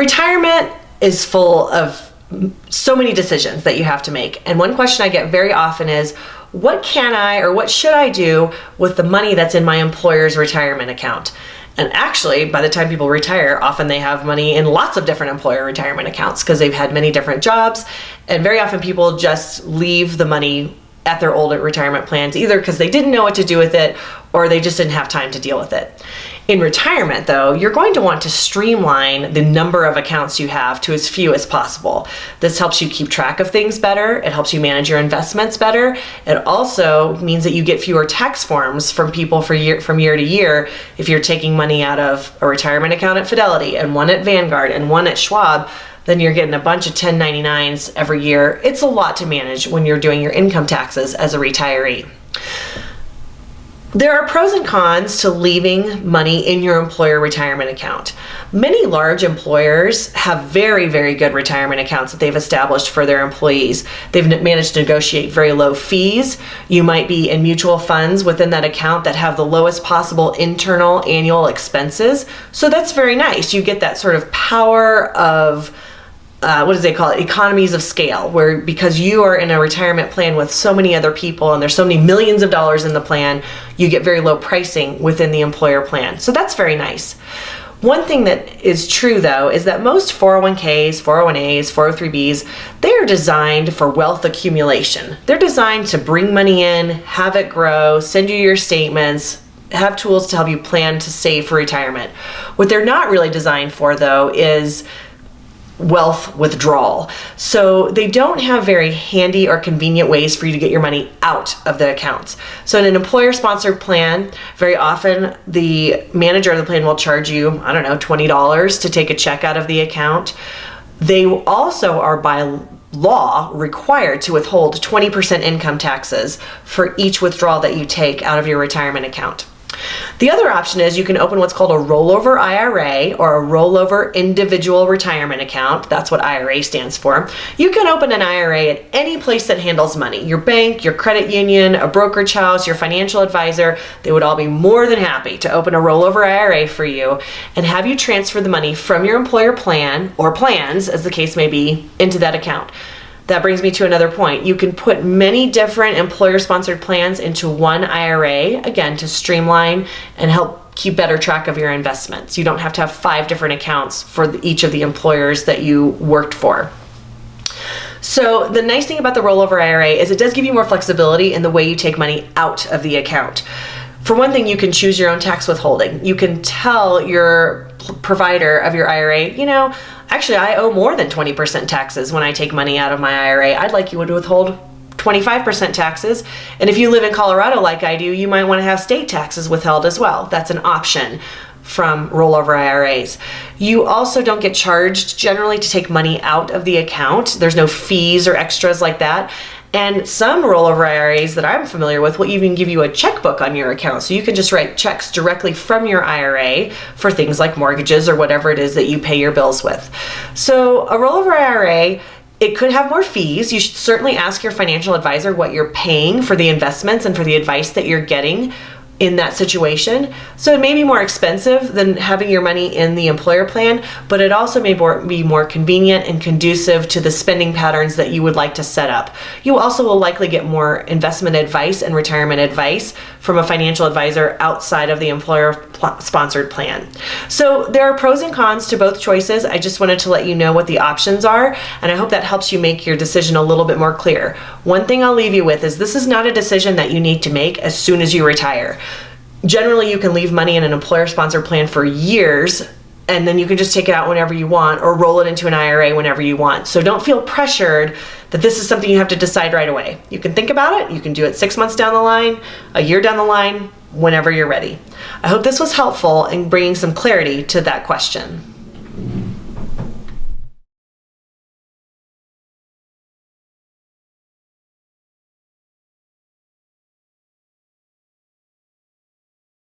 Retirement is full of so many decisions that you have to make. And one question I get very often is, what can I or what should I do with the money that's in my employer's retirement account? And actually, by the time people retire, often they have money in lots of different employer retirement accounts because they've had many different jobs. And very often people just leave the money at their old retirement plans, either because they didn't know what to do with it or they just didn't have time to deal with it. In retirement, though, you're going to want to streamline the number of accounts you have to as few as possible. This helps you keep track of things better. It helps you manage your investments better. It also means that you get fewer tax forms from people from year to year if you're taking money out of a retirement account at Fidelity and one at Vanguard and one at Schwab. Then you're getting a bunch of 1099s every year. It's a lot to manage when you're doing your income taxes as a retiree. There are pros and cons to leaving money in your employer retirement account. Many large employers have very, very good retirement accounts that they've established for their employees. They've managed to negotiate very low fees. You might be in mutual funds within that account that have the lowest possible internal annual expenses. So that's very nice. You get that sort of power of what do they call it? Economies of scale, where because you are in a retirement plan with so many other people and there's so many millions of dollars in the plan, you get very low pricing within the employer plan. So that's very nice. One thing that is true, though, is that most 401ks, 401as, 403bs, they are designed for wealth accumulation. They're designed to bring money in, have it grow, send you your statements, have tools to help you plan to save for retirement. What they're not really designed for, though, is wealth withdrawal. So they don't have very handy or convenient ways for you to get your money out of the accounts. So in an employer-sponsored plan, very often the manager of the plan will charge you, I don't know, $20 to take a check out of the account. They also are by law required to withhold 20% income taxes for each withdrawal that you take out of your retirement account. The other option is you can open what's called a rollover IRA or a rollover individual retirement account. That's what IRA stands for. You can open an IRA at any place that handles money. Your bank, your credit union, a brokerage house, your financial advisor. They would all be more than happy to open a rollover IRA for you and have you transfer the money from your employer plan or plans, as the case may be, into that account. That brings me to another point. You can put many different employer-sponsored plans into one IRA, again, to streamline and help keep better track of your investments. You don't have to have 5 different accounts for each of the employers that you worked for. So the nice thing about the rollover IRA is it does give you more flexibility in the way you take money out of the account. For one thing, you can choose your own tax withholding. You can tell your provider of your IRA, actually, I owe more than 20% taxes when I take money out of my IRA. I'd like you to withhold 25% taxes. And if you live in Colorado like I do, you might want to have state taxes withheld as well. That's an option from rollover IRAs. You also don't get charged generally to take money out of the account. There's no fees or extras like that. And some rollover IRAs that I'm familiar with will even give you a checkbook on your account. So you can just write checks directly from your IRA for things like mortgages or whatever it is that you pay your bills with. So a rollover IRA, it could have more fees. You should certainly ask your financial advisor what you're paying for the investments and for the advice that you're getting in that situation. So it may be more expensive than having your money in the employer plan, but it also may be more convenient and conducive to the spending patterns that you would like to set up. You also will likely get more investment advice and retirement advice from a financial advisor outside of the employer-sponsored plan. So there are pros and cons to both choices. I just wanted to let you know what the options are, and I hope that helps you make your decision a little bit more clear. One thing I'll leave you with is this is not a decision that you need to make as soon as you retire. Generally, you can leave money in an employer-sponsored plan for years, and then you can just take it out whenever you want or roll it into an IRA whenever you want. So don't feel pressured that this is something you have to decide right away. You can think about it. You can do it 6 months down the line, a year down the line, whenever you're ready. I hope this was helpful in bringing some clarity to that question.